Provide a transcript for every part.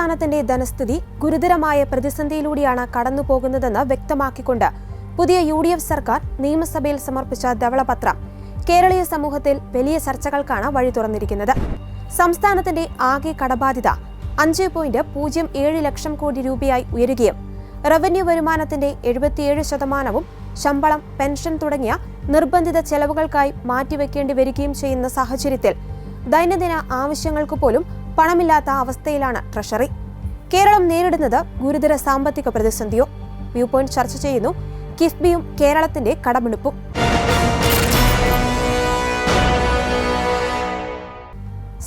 സംസ്ഥാനത്തിന്റെ ധനസ്ഥിതി ഗുരുതരമായ പ്രതിസന്ധിയിലൂടെയാണ് കടന്നുപോകുന്നതെന്ന് വ്യക്തമാക്കിക്കൊണ്ട് പുതിയ UDF സർക്കാർ നിയമസഭയിൽ സമർപ്പിച്ച ധവളപത്രം കേരളീയ സമൂഹത്തിൽ വലിയ ചർച്ചകൾക്കാണ് വഴി തുറന്നിരിക്കുന്നത്. സംസ്ഥാനത്തിന്റെ ആകെ കടബാധ്യത 5.07 ലക്ഷം കോടി രൂപയായി ഉയരുകയും റവന്യൂ വരുമാനത്തിന്റെ 77%വും ശമ്പളം, പെൻഷൻ തുടങ്ങിയ നിർബന്ധിത ചെലവുകൾക്കായി മാറ്റിവെക്കേണ്ടി വരികയും ചെയ്യുന്ന സാഹചര്യത്തിൽ ദൈനംദിന ആവശ്യങ്ങൾക്ക് പോലും പണമില്ലാത്ത അവസ്ഥയിലാണ് ട്രഷറി. കേരളം നേരിടുന്നത് ഗുരുതര സാമ്പത്തിക പ്രതിസന്ധിയോ? വ്യൂ പോയിന്റ് ചർച്ച ചെയ്യുന്നു കിഫ്ബിയും കേരളത്തിന്റെ കടമെടുപ്പും.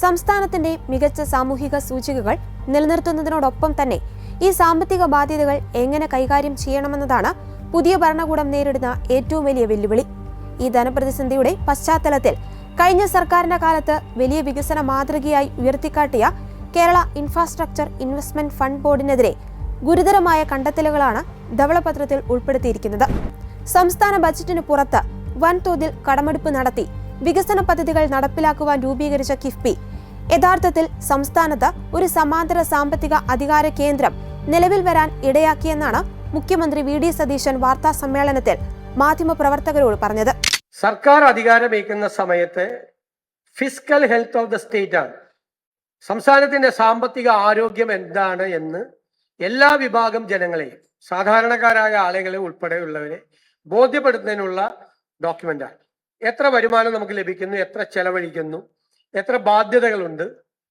സംസ്ഥാനത്തിന്റെ മികച്ച സാമൂഹിക സൂചികകൾ നിലനിർത്തുന്നതിനോടൊപ്പം തന്നെ ഈ സാമ്പത്തിക ബാധ്യതകൾ എങ്ങനെ കൈകാര്യം ചെയ്യണമെന്നതാണ് പുതിയ ഭരണകൂടം നേരിടുന്ന ഏറ്റവും വലിയ വെല്ലുവിളി. ഈ ധനപ്രതിസന്ധിയുടെ പശ്ചാത്തലത്തിൽ കഴിഞ്ഞ സർക്കാരിന്റെ കാലത്ത് വലിയ വികസന മാതൃകയായി ഉയർത്തിക്കാട്ടിയ കേരള ഇൻഫ്രാസ്ട്രക്ചർ ഇൻവെസ്റ്റ്മെന്റ് ഫണ്ട് ബോർഡിനെതിരെ ഗുരുതരമായ കണ്ടെത്തലുകളാണ് ധവളപത്രത്തിൽ ഉൾപ്പെടുത്തിയിരിക്കുന്നത്. സംസ്ഥാന ബജറ്റിന് പുറത്ത് വൻതോതിൽ കടമെടുപ്പ് നടത്തി വികസന പദ്ധതികൾ നടപ്പിലാക്കുവാൻ രൂപീകരിച്ച കിഫ്ബി യഥാർത്ഥത്തിൽ സംസ്ഥാനത്ത് ഒരു സമാന്തര സാമ്പത്തിക അധികാര കേന്ദ്രം നിലവിൽ വരാൻ ഇടയാക്കിയെന്നാണ് മുഖ്യമന്ത്രി VD സതീശൻ വാർത്താ സമ്മേളനത്തിൽ മാധ്യമപ്രവർത്തകരോട് പറഞ്ഞത്. സർക്കാർ അധികാരമേക്കുന്ന സമയത്ത് fiscal health of the state ആണ്, സംസ്ഥാനത്തിന്റെ സാമ്പത്തിക ആരോഗ്യം എന്താണ് എന്ന് എല്ലാ വിഭാഗം ജനങ്ങളെയും സാധാരണക്കാരായ ആളുകളെ ഉൾപ്പെടെയുള്ളവരെ ബോധ്യപ്പെടുത്തുന്നതിനുള്ള ഡോക്യുമെന്റാണ്. എത്ര വരുമാനം നമുക്ക് ലഭിക്കുന്നു, എത്ര ചെലവഴിക്കുന്നു, എത്ര ബാധ്യതകളുണ്ട്,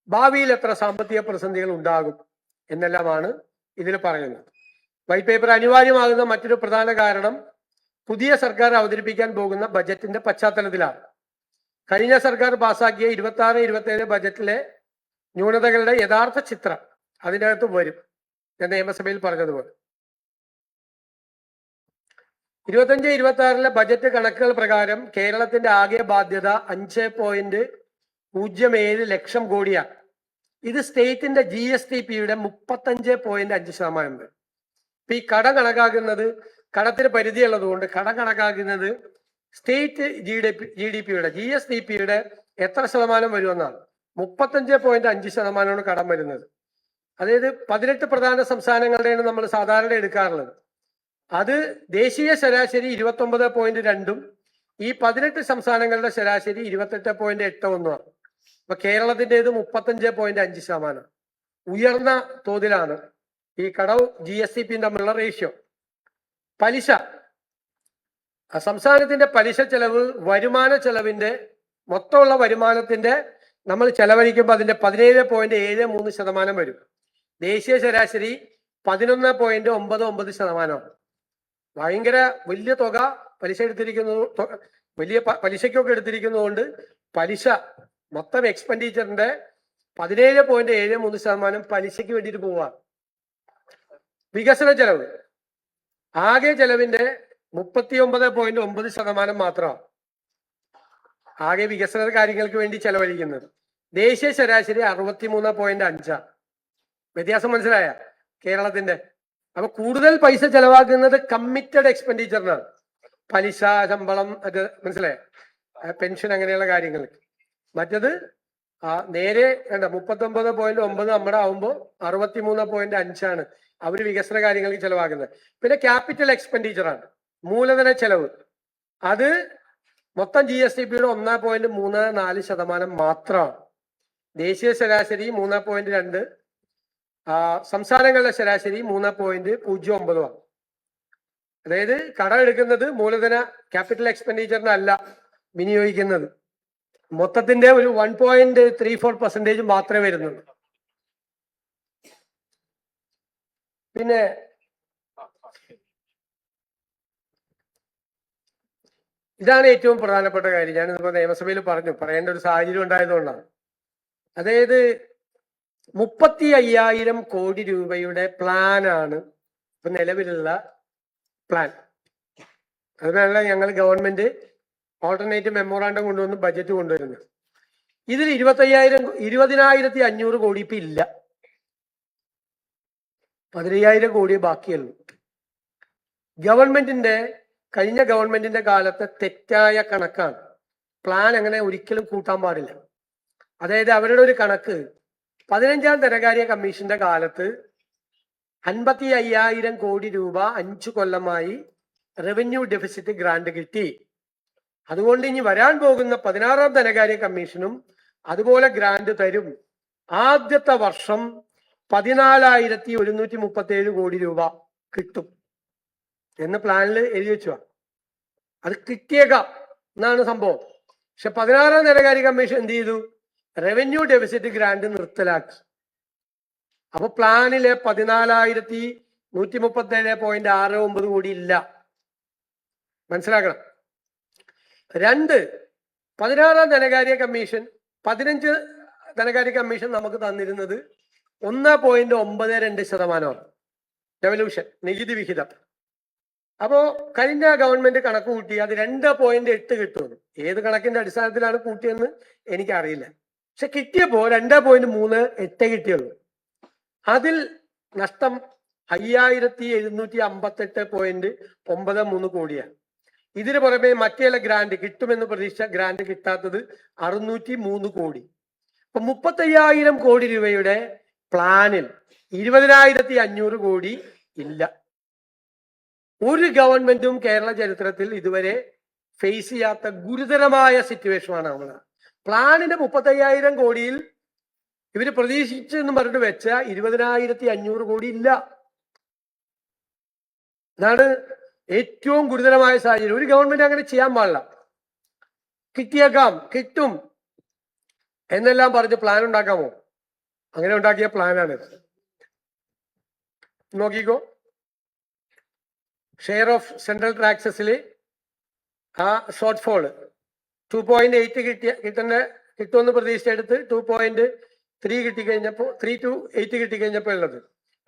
ഭാവിയിൽ എത്ര സാമ്പത്തിക പ്രതിസന്ധികൾ ഉണ്ടാകും എന്നെല്ലാമാണ് ഇതിൽ പറയുന്നത്. വൈറ്റ് പേപ്പർ അനിവാര്യമാകുന്ന മറ്റൊരു പ്രധാന കാരണം പുതിയ സർക്കാർ അവതരിപ്പിക്കാൻ പോകുന്ന ബജറ്റിന്റെ പശ്ചാത്തലത്തിലാണ്. കഴിഞ്ഞ സർക്കാർ പാസാക്കിയ 26-27 ബജറ്റിലെ ന്യൂനതകളുടെ യഥാർത്ഥ ചിത്രം അതിനകത്ത് വരും. ഞാൻ നിയമസഭയിൽ പറഞ്ഞതുപോലെ 25-26 ബജറ്റ് കണക്കുകൾ പ്രകാരം കേരളത്തിന്റെ ആകെ ബാധ്യത 5.07 ലക്ഷം കോടിയാണ്. ഇത് സ്റ്റേറ്റിന്റെ GSTPയുടെ 35.5%. ഇപ്പൊ ഈ കടം കണക്കാക്കുന്നത്, കടത്തിന് പരിധിയുള്ളത് കൊണ്ട് കടം കണക്കാക്കുന്നത് സ്റ്റേറ്റ് GDPയുടെ GSTPയുടെ എത്ര ശതമാനം വരുമെന്നാണ്. 35.5% കടം വരുന്നത്. അതായത് 18 പ്രധാന സംസ്ഥാനങ്ങളുടെയാണ് നമ്മൾ സാധാരണ എടുക്കാറുള്ളത്. അത് ദേശീയ ശരാശരി 29.2ഉം ഈ 18 സംസ്ഥാനങ്ങളുടെ ശരാശരി 28.81ആണ്. അപ്പൊ കേരളത്തിൻ്റെത് 35.5%. ഉയർന്ന തോതിലാണ് ഈ കടവും GSTPയും തമ്മിലുള്ള റേഷ്യോ. പലിശ, സംസ്ഥാനത്തിന്റെ പലിശ ചെലവ് വരുമാന ചെലവിന്റെ മൊത്തമുള്ള വരുമാനത്തിന്റെ നമ്മൾ ചെലവഴിക്കുമ്പോൾ അതിന്റെ 17.73% വരും. ദേശീയ ശരാശരി 11.99%. ഭയങ്കര വലിയ തുക പലിശ എടുത്തിരിക്കുന്നത്, വലിയ പലിശയ്ക്കൊക്കെ എടുത്തിരിക്കുന്നതുകൊണ്ട് പലിശ മൊത്തം എക്സ്പെൻഡിച്ചറിന്റെ 17.73% പലിശയ്ക്ക് വേണ്ടിയിട്ട് പോവാണ്. വികസന ചെലവ് ആകെ ചെലവിന്റെ 39.9% മാത്രമാണ് ആകെ വികസന കാര്യങ്ങൾക്ക് വേണ്ടി ചെലവഴിക്കുന്നത്. ദേശീയ ശരാശരി 63.5. വ്യത്യാസം മനസ്സിലായ കേരളത്തിന്റെ? അപ്പൊ കൂടുതൽ പൈസ ചെലവാക്കുന്നത് കമ്മിറ്റഡ് എക്സ്പെൻഡിച്ചറിനാണ്. പലിശ, ശമ്പളം, അത് മനസ്സിലായ, പെൻഷൻ, അങ്ങനെയുള്ള കാര്യങ്ങൾക്ക്. മറ്റത് നേരെ 39.9 നമ്മുടെ ആവുമ്പോൾ 63.5 അവര് വികസന കാര്യങ്ങൾക്ക് ചെലവാക്കുന്നത്. പിന്നെ ക്യാപിറ്റൽ എക്സ്പെൻഡിച്ചറാണ്, മൂലധന ചെലവ്. അത് മൊത്തം GSTPയുടെ 1.34% മാത്രമാണ്. ദേശീയ ശരാശരി 3.2, സംസ്ഥാനങ്ങളുടെ ശരാശരി 3.09 ആണ്. അതായത് കടം എടുക്കുന്നത് മൂലധന ക്യാപിറ്റൽ എക്സ്പെൻഡിച്ചറിനല്ല വിനിയോഗിക്കുന്നത്. മൊത്തത്തിന്റെ ഒരു 1.34% മാത്രമേ വരുന്നുള്ളൂ. പിന്നെ ഇതാണ് ഏറ്റവും പ്രധാനപ്പെട്ട കാര്യം. ഞാനിപ്പോ നിയമസഭയിൽ പറയേണ്ട ഒരു സാഹചര്യം ഉണ്ടായതുകൊണ്ടാണ്. അതായത് 35,000 കോടി രൂപയുടെ പ്ലാനാണ് ഇപ്പൊ നിലവിലുള്ള പ്ലാൻ. അതിനാണ് ഞങ്ങൾ ഗവൺമെന്റ് ഓൾട്ടർനേറ്റീവ് മെമ്മോറാണ്ടം കൊണ്ടുവന്ന് ബജറ്റ് കൊണ്ടുവരുന്നത്. ഇതിൽ 20,500 കോടി ഇപ്പൊ ഇല്ല. 15,000 കോടിയെ ബാക്കിയുള്ളൂ. കഴിഞ്ഞ ഗവൺമെന്റിന്റെ കാലത്തെ തെറ്റായ കണക്കാണ്. പ്ലാൻ അങ്ങനെ ഒരിക്കലും കൂട്ടാൻ പാടില്ല. അതായത് അവരുടെ ഒരു കണക്ക് 15ാം ധനകാര്യ കമ്മീഷന്റെ കാലത്ത് 55,000 കോടി രൂപ 5 കൊല്ലമായി റവന്യൂ ഡെഫിസിറ്റ് ഗ്രാന്റ് കിട്ടി. അതുകൊണ്ട് ഇനി വരാൻ പോകുന്ന 16ാം ധനകാര്യ കമ്മീഷനും അതുപോലെ ഗ്രാന്റ് തരും. ആദ്യത്തെ വർഷം 14,137 കോടി രൂപ കിട്ടും എന്ന് പ്ലാനിൽ എഴുതി വെച്ചു. അത് കിട്ടിയേക്കാം എന്നാണ് സംഭവം. പക്ഷെ 16ാം ധനകാര്യ കമ്മീഷൻ എന്ത് ചെയ്തു? റവന്യൂ ഡെഫിസിറ്റ് ഗ്രാന്റ് നിർത്തലാക്കി. അപ്പൊ പ്ലാനിലെ 14,137.69 കോടി ഇല്ല. മനസ്സിലാക്കണം. 2, 16ാം ധനകാര്യ കമ്മീഷൻ 15 ധനകാര്യ കമ്മീഷൻ നമുക്ക് തന്നിരുന്നത് 1.92% ഡെവല്യൂഷൻ നികുതി വിഹിതം. അപ്പോ കഴിഞ്ഞ ഗവൺമെന്റ് കണക്ക് കൂട്ടി അത് 2.8 കിട്ടുമെന്ന്. ഏത് കണക്കിന്റെ അടിസ്ഥാനത്തിലാണ് കൂട്ടിയെന്ന് എനിക്കറിയില്ല. പക്ഷെ കിട്ടിയപ്പോ 2.38 കിട്ടിയുള്ളൂ. അതിൽ നഷ്ടം 5,758.93 കോടിയാണ്. ഇതിന് പുറമെ മറ്റേല ഗ്രാന്റ് കിട്ടുമെന്ന് പ്രതീക്ഷിച്ച ഗ്രാന്റ് കിട്ടാത്തത് 603 കോടി. അപ്പൊ 35,000 കോടി രൂപയുടെ പ്ലാനിൽ 20,500 കോടി ഇല്ല. ഒരു ഗവൺമെന്റും കേരള ചരിത്രത്തിൽ ഇതുവരെ ഫേസ് ചെയ്യാത്ത ഗുരുതരമായ സിറ്റുവേഷനാണ് നമ്മൾ. പ്ലാനിന്റെ 35,000 കോടിയിൽ ഇവര് പ്രതീക്ഷിച്ചെന്ന് പറഞ്ഞിട്ട് വെച്ച 20,500 കോടി ഇല്ല. ഇതാണ് ഏറ്റവും ഗുരുതരമായ സാഹചര്യം. ഒരു ഗവൺമെന്റ് അങ്ങനെ ചെയ്യാൻ പാടില്ല. കിട്ടിയേക്കാം, കിട്ടും എന്നെല്ലാം പറഞ്ഞ് പ്ലാൻ ഉണ്ടാക്കാമോ? അങ്ങനെ ഉണ്ടാക്കിയ പ്ലാനാണ്. നോക്കിക്കോ, ഷെയർ ഓഫ് സെൻട്രൽ ടാക്സസിൽ ആ ഷോർട്ട് ഫോള് 2.8 കിട്ടുമെന്ന് പ്രതീക്ഷിച്ചെടുത്ത് 2.3 കിട്ടിക്കഴിഞ്ഞപ്പോൾ 3 to 8 കിട്ടിക്കഴിഞ്ഞപ്പോൾ ഉള്ളത്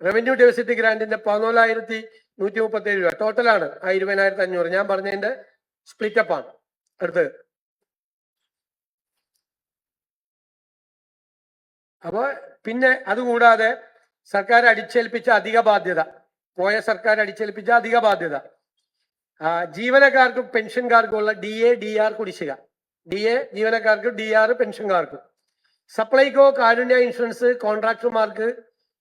റവന്യൂ ഡെഫിസിറ്റ് ഗ്രാന്റിന്റെ 14,137 രൂപ ടോട്ടലാണ്. ആ 20,500 ഞാൻ പറഞ്ഞതിന്റെ സ്പ്ലിറ്റപ്പാണ് അടുത്ത്. അപ്പൊ പിന്നെ അതുകൂടാതെ സർക്കാർ അടിച്ചേൽപ്പിച്ച അധിക ബാധ്യത, പോയ സർക്കാർ അടിച്ചേൽപ്പിച്ച അധിക ബാധ്യത, ജീവനക്കാർക്കും പെൻഷൻകാർക്കും ഉള്ള DA DR കുടിശ്ശിക, DA ജീവനക്കാർക്ക്, DR പെൻഷൻകാർക്ക്, സപ്ലൈകോ കാരുണ്യ ഇൻഷുറൻസ് കോൺട്രാക്ടർമാർക്ക്,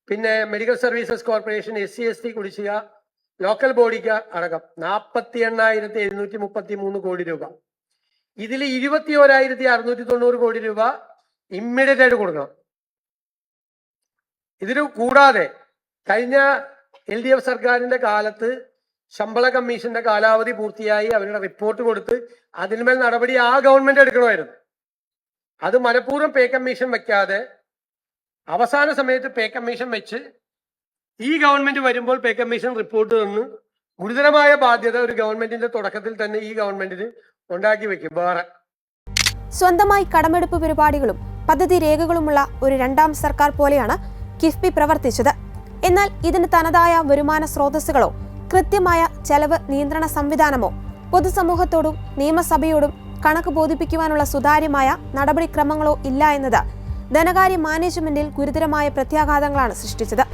പിന്നെ മെഡിക്കൽ സർവീസസ് കോർപ്പറേഷൻ SC/ST കുടിശ്ശിക, ലോക്കൽ ബോഡിക്ക് അടക്കം 48,733 കോടി രൂപ. ഇതിൽ 21,690 കോടി രൂപ ഇമ്മീഡിയറ്റ് ആയിട്ട് കൊടുക്കണം. ഇതിന് കൂടാതെ കഴിഞ്ഞ LDF സർക്കാരിന്റെ കാലത്ത് ശമ്പള കമ്മീഷന്റെ കാലാവധി പൂർത്തിയായി അവരുടെ റിപ്പോർട്ട് കൊടുത്ത് അതിന്മേൽ നടപടി ആ ഗവൺമെന്റ് എടുക്കണമായിരുന്നു. അത് മനഃപൂർവ്വം പേ കമ്മീഷൻ വെക്കാതെ അവസാന സമയത്ത് പേ കമ്മീഷൻ വെച്ച് ഈ ഗവൺമെന്റ് വരുമ്പോൾ പേ കമ്മീഷൻ റിപ്പോർട്ട് തന്ന് ഗുരുതരമായ ബാധ്യത ഒരു ഗവൺമെന്റിന്റെ തുടക്കത്തിൽ തന്നെ ഈ ഗവൺമെന്റിന് ഉണ്ടാക്കി വെക്കും. വേറെ സ്വന്തമായി കടമെടുപ്പ് പരിപാടികളും പദ്ധതി രേഖകളുമുള്ള ഒരു രണ്ടാം സർക്കാർ പോലെയാണ് കിഫ്ബി പ്രവർത്തിച്ചത്. എന്നാൽ ഇതിന് തനതായ വരുമാന സ്രോതസ്സുകളോ കൃത്യമായ ചെലവ് നിയന്ത്രണ സംവിധാനമോ പൊതുസമൂഹത്തോടും നിയമസഭയോടും കണക്ക് ബോധിപ്പിക്കുവാനുള്ള സുതാര്യമായ നടപടിക്രമങ്ങളോ ഇല്ല എന്നത് ധനകാര്യ മാനേജ്മെന്റിൽ ഗുരുതരമായ പ്രത്യാഘാതങ്ങളാണ് സൃഷ്ടിച്ചത്.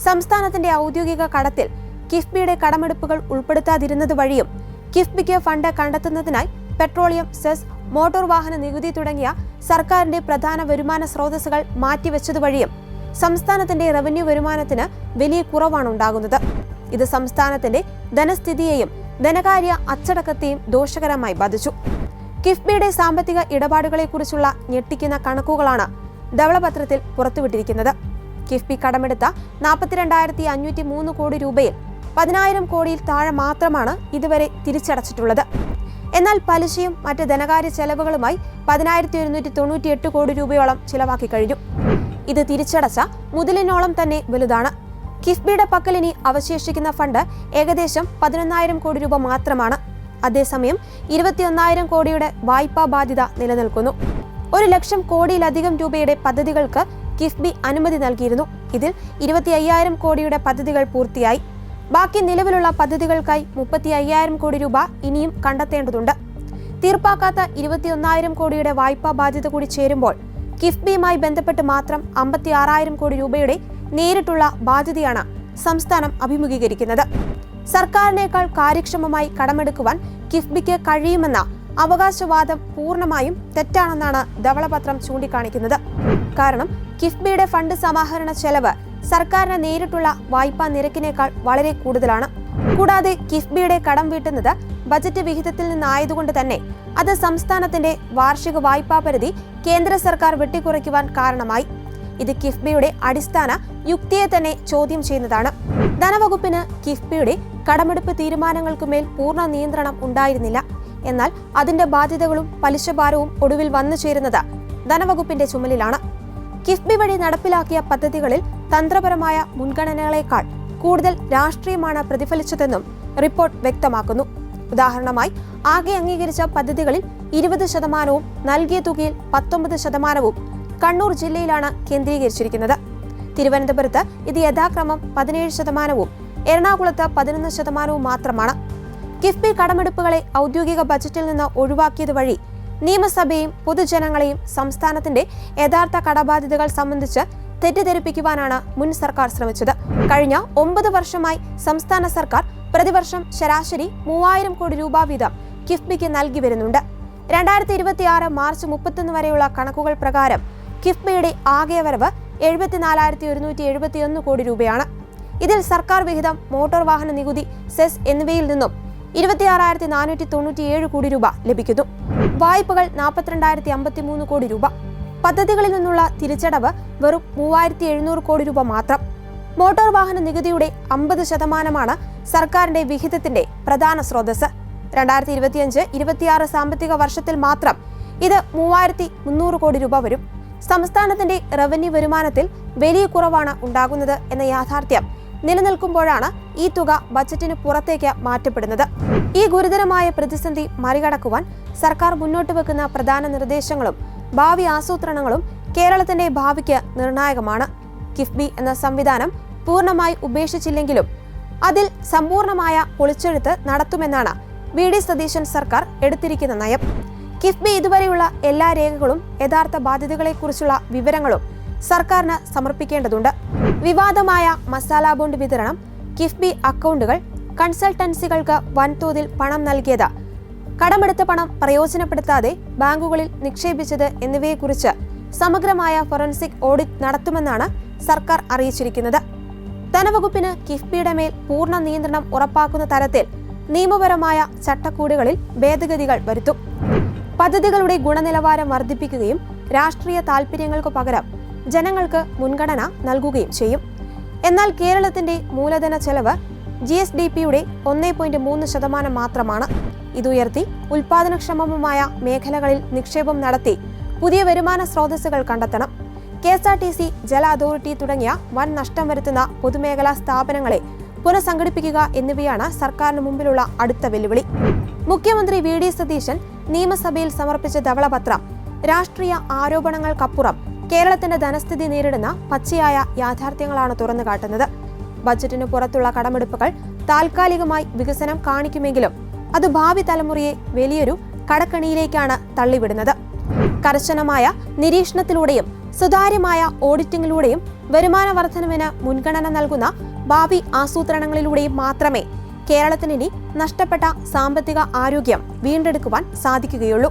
സംസ്ഥാനത്തിന്റെ ഔദ്യോഗിക കടത്തിൽ കിഫ്ബിയുടെ കടമെടുപ്പുകൾ ഉൾപ്പെടുത്താതിരുന്നത് വഴിയും കിഫ്ബിക്ക് ഫണ്ട് കണ്ടെത്തുന്നതിനായി പെട്രോളിയം, സെസ്, മോട്ടോർ വാഹന നികുതി തുടങ്ങിയ സർക്കാരിന്റെ പ്രധാന വരുമാന സ്രോതസ്സുകൾ മാറ്റിവെച്ചതുവഴിയും സംസ്ഥാനത്തിന്റെ റവന്യൂ വരുമാനത്തിന് വലിയ കുറവാണ് ഉണ്ടാകുന്നത്. ഇത് സംസ്ഥാനത്തിന്റെ ധനസ്ഥിതിയെയും ധനകാര്യ അച്ചടക്കത്തെയും ദോഷകരമായി ബാധിച്ചു. കിഫ്ബിയുടെ സാമ്പത്തിക ഇടപാടുകളെക്കുറിച്ചുള്ള ഞെട്ടിക്കുന്ന കണക്കുകളാണ് ധവളപത്രത്തിൽ പുറത്തുവിട്ടിരിക്കുന്നത്. കിഫ്ബി കടമെടുത്ത 42,503 കോടി രൂപയിൽ 10,000 കോടിയിൽ താഴെ മാത്രമാണ് ഇതുവരെ തിരിച്ചടച്ചിട്ടുള്ളത്. എന്നാൽ പലിശയും മറ്റ് ധനകാര്യ ചെലവുകളുമായി 10,198 കോടി രൂപയോളം ചിലവാക്കി കഴിഞ്ഞു. ഇത് തിരിച്ചടച്ച മുതലിനോളം തന്നെ വലുതാണ്. കിഫ്ബിയുടെ പക്കൽ ഇനി അവശേഷിക്കുന്ന ഫണ്ട് ഏകദേശം 11,000 കോടി രൂപ മാത്രമാണ്. അതേസമയം 21,000 കോടിയുടെ വായ്പാ ബാധ്യത നിലനിൽക്കുന്നു. 1,00,000 കോടിയിലധികം രൂപയുടെ പദ്ധതികൾക്ക് കിഫ്ബി അനുമതി നൽകിയിരുന്നു. ഇതിൽ 25,000 കോടിയുടെ പദ്ധതികൾ പൂർത്തിയായി. ബാക്കി നിലവിലുള്ള പദ്ധതികൾക്കായി 35,000 കോടി രൂപ ഇനിയും കണ്ടെത്തേണ്ടതുണ്ട്. തീർപ്പാക്കാത്ത 21,000 കോടിയുടെ വായ്പാ ബാധ്യത കൂടി ചേരുമ്പോൾ കിഫ്ബിയുമായി ബന്ധപ്പെട്ട് മാത്രം 56,000 കോടി രൂപയുടെ നേരിട്ടുള്ള ബാധ്യതയാണ് സംസ്ഥാനം അഭിമുഖീകരിക്കുന്നത്. സർക്കാരിനേക്കാൾ കാര്യക്ഷമമായി കടമെടുക്കുവാൻ കിഫ്ബിക്ക് കഴിയുമെന്ന അവകാശവാദം പൂർണ്ണമായും തെറ്റാണെന്നാണ് ധവളപത്രം ചൂണ്ടിക്കാണിക്കുന്നത്. കാരണം കിഫ്ബിയുടെ ഫണ്ട് സമാഹരണ ചെലവ് സർക്കാരിന് നേരിട്ടുള്ള വായ്പാ നിരക്കിനേക്കാൾ വളരെ കൂടുതലാണ്. കൂടാതെ കിഫ്ബിയുടെ കടം വീട്ടുന്നത് ബജറ്റ് വിഹിതത്തിൽ നിന്നായതുകൊണ്ട് തന്നെ അത് സംസ്ഥാനത്തിന്റെ വാർഷിക വായ്പാ പരിധി കേന്ദ്ര സർക്കാർ വെട്ടിക്കുറയ്ക്കുവാൻ കാരണമായി. ഇത് കിഫ്ബിയുടെ അടിസ്ഥാന യുക്തിയെ തന്നെ ചോദ്യം ചെയ്യുന്നതാണ്. ധനവകുപ്പിന് കിഫ്ബിയുടെ കടമെടുപ്പ് തീരുമാനങ്ങൾക്കുമേൽ പൂർണ്ണ നിയന്ത്രണം ഉണ്ടായിരുന്നില്ല. എന്നാൽ അതിന്റെ ബാധ്യതകളും പലിശഭാരവും ഒടുവിൽ വന്നു ചേരുന്നത് ധനവകുപ്പിന്റെ ചുമലിലാണ്. കിഫ്ബി വഴി നടപ്പിലാക്കിയ പദ്ധതികളിൽ തന്ത്രപരമായ മുൻഗണനകളേക്കാൾ കൂടുതൽ രാഷ്ട്രീയമാണ് പ്രതിഫലിച്ചതെന്നും റിപ്പോർട്ട് വ്യക്തമാക്കുന്നു. ഉദാഹരണമായി, ആകെ അംഗീകരിച്ച പദ്ധതികളിൽ 20%, നൽകിയ തുകയിൽ 19% കണ്ണൂർ ജില്ലയിലാണ് കേന്ദ്രീകരിച്ചിരിക്കുന്നത്. തിരുവനന്തപുരത്ത് ഇത് യഥാക്രമം 17%, എറണാകുളത്ത് 11% മാത്രമാണ്. കിഫ്ബി കടമെടുപ്പുകളെ ഔദ്യോഗിക ബജറ്റിൽ നിന്ന് ഒഴിവാക്കിയത് വഴി നിയമസഭയെയും പൊതുജനങ്ങളെയും സംസ്ഥാനത്തിന്റെ യഥാർത്ഥ കടബാധ്യതകൾ സംബന്ധിച്ച് തെറ്റിദ്ധരിപ്പിക്കുവാനാണ് മുൻ സർക്കാർ ശ്രമിച്ചത്. കഴിഞ്ഞ 9 വർഷമായി സംസ്ഥാന സർക്കാർ പ്രതിവർഷം ശരാശരി 3000 കോടി രൂപ വീതം കിഫ്ബിക്ക് നൽകി വരുന്നുണ്ട്. 2026 മാർച്ച് 31 വരെയുള്ള കണക്കുകൾ പ്രകാരം കിഫ്ബിയുടെ ആകെ വരവ് 74,171 കോടി രൂപയാണ്. ഇതിൽ സർക്കാർ വിഹിതം, മോട്ടോർ വാഹന നികുതി, സെസ് എന്നിവയിൽ നിന്നും 26,497 കോടി രൂപ ലഭിക്കുന്നു. വായ്പകൾ 42,053 കോടി രൂപ. പദ്ധതികളിൽ നിന്നുള്ള തിരിച്ചടവ് വെറും 3,700 കോടി രൂപ മാത്രം. മോട്ടോർ വാഹന നികുതിയുടെ 50% സർക്കാരിന്റെ വിഹിതത്തിന്റെ പ്രധാന സ്രോതസ്. 2025-26 സാമ്പത്തിക വർഷത്തിൽ മാത്രം ഇത് 3,300 കോടി രൂപ വരും. സംസ്ഥാനത്തിന്റെ റവന്യൂ വരുമാനത്തിൽ വലിയ കുറവാണ് ഉണ്ടാകുന്നത് എന്ന യാഥാർത്ഥ്യം നിലനിൽക്കുമ്പോഴാണ് ഈ തുക ബജറ്റിന് പുറത്തേക്ക് മാറ്റപ്പെടുന്നത്. ഈ ഗുരുതരമായ പ്രതിസന്ധി മറികടക്കുവാൻ സർക്കാർ മുന്നോട്ട് വെക്കുന്ന പ്രധാന നിർദ്ദേശങ്ങളും ഭാവി ആസൂത്രണങ്ങളും കേരളത്തിന്റെ ഭാവിക്ക് നിർണായകമാണ്. കിഫ്ബി എന്ന സംവിധാനം പൂർണ്ണമായി ഉപേക്ഷിച്ചില്ലെങ്കിലും അതിൽ സമ്പൂർണമായ പൊളിച്ചെഴുത്ത് നടത്തുമെന്നാണ് VD സതീശൻ സർക്കാർ എടുത്തിരിക്കുന്ന നയം. കിഫ്ബി ഇതുവരെയുള്ള എല്ലാ രേഖകളും യഥാർത്ഥ ബാധ്യതകളെക്കുറിച്ചുള്ള വിവരങ്ങളും സർക്കാരിന് സമർപ്പിക്കേണ്ടതുണ്ട്. വിവാദമായ മസാല ബോണ്ട് വിതരണം, കിഫ്ബി അക്കൗണ്ടുകൾ, കൺസൾട്ടൻസികൾക്ക് വൻതോതിൽ പണം നൽകിയത്, കടമെടുത്ത പണം പ്രയോജനപ്പെടുത്താതെ ബാങ്കുകളിൽ നിക്ഷേപിച്ചത് എന്നിവയെക്കുറിച്ച് സമഗ്രമായ ഫോറൻസിക് ഓഡിറ്റ് നടത്തുമെന്നാണ് സർക്കാർ അറിയിച്ചിരിക്കുന്നത്. ധനവകുപ്പിന് കിഫ്ബിയുടെ മേൽ പൂർണ്ണ നിയന്ത്രണം ഉറപ്പാക്കുന്ന തരത്തിൽ നിയമപരമായ ചട്ടക്കൂടുകളിൽ ഭേദഗതികൾ വരുത്തും. പദ്ധതികളുടെ ഗുണനിലവാരം വർദ്ധിപ്പിക്കുകയും രാഷ്ട്രീയ താൽപര്യങ്ങൾക്ക് പകരം ജനങ്ങൾക്ക് മുൻഗണന നൽകുകയും ചെയ്യും. എന്നാൽ കേരളത്തിന്റെ മൂലധന ചെലവ് GSDPയുടെ 1.3% മാത്രമാണ്. ഇതുയർത്തി ഉൽപാദനക്ഷമമായ മേഖലകളിൽ നിക്ഷേപം നടത്തി പുതിയ വരുമാന സ്രോതസ്സുകൾ കണ്ടെത്തണം. KSRTC, ജല അതോറിറ്റി തുടങ്ങിയ വൻ നഷ്ടം വരുത്തുന്ന പൊതുമേഖലാ സ്ഥാപനങ്ങളെ പുനഃസംഘടിപ്പിക്കുക എന്നിവയാണ് സർക്കാരിന് മുമ്പിലുള്ള അടുത്ത വെല്ലുവിളി. മുഖ്യമന്ത്രി VD സതീശൻ നിയമസഭയിൽ സമർപ്പിച്ച ധവളപത്രം രാഷ്ട്രീയ ആരോപണങ്ങൾക്കപ്പുറം കേരളത്തിന്റെ ധനസ്ഥിതി നേരിടുന്ന പച്ചയായ യാഥാർത്ഥ്യങ്ങളാണ് തുറന്നു കാട്ടുന്നത്. ബജറ്റിന് പുറത്തുള്ള കടമെടുപ്പുകൾ താൽക്കാലികമായി വികസനം കാണിക്കുമെങ്കിലും അത് ഭാവി തലമുറയെ വലിയൊരു കടക്കണിയിലേക്കാണ് തള്ളിവിടുന്നത്. കർശനമായ നിരീക്ഷണത്തിലൂടെയും സുതാര്യമായ ഓഡിറ്റിംഗിലൂടെയും വരുമാന വർധനവിന് മുൻഗണന നൽകുന്ന ഭാവി ആസൂത്രണങ്ങളിലൂടെയും മാത്രമേ കേരളത്തിന് ഇനി നഷ്ടപ്പെട്ട സാമ്പത്തിക ആരോഗ്യം വീണ്ടെടുക്കുവാൻ സാധിക്കുകയുള്ളൂ.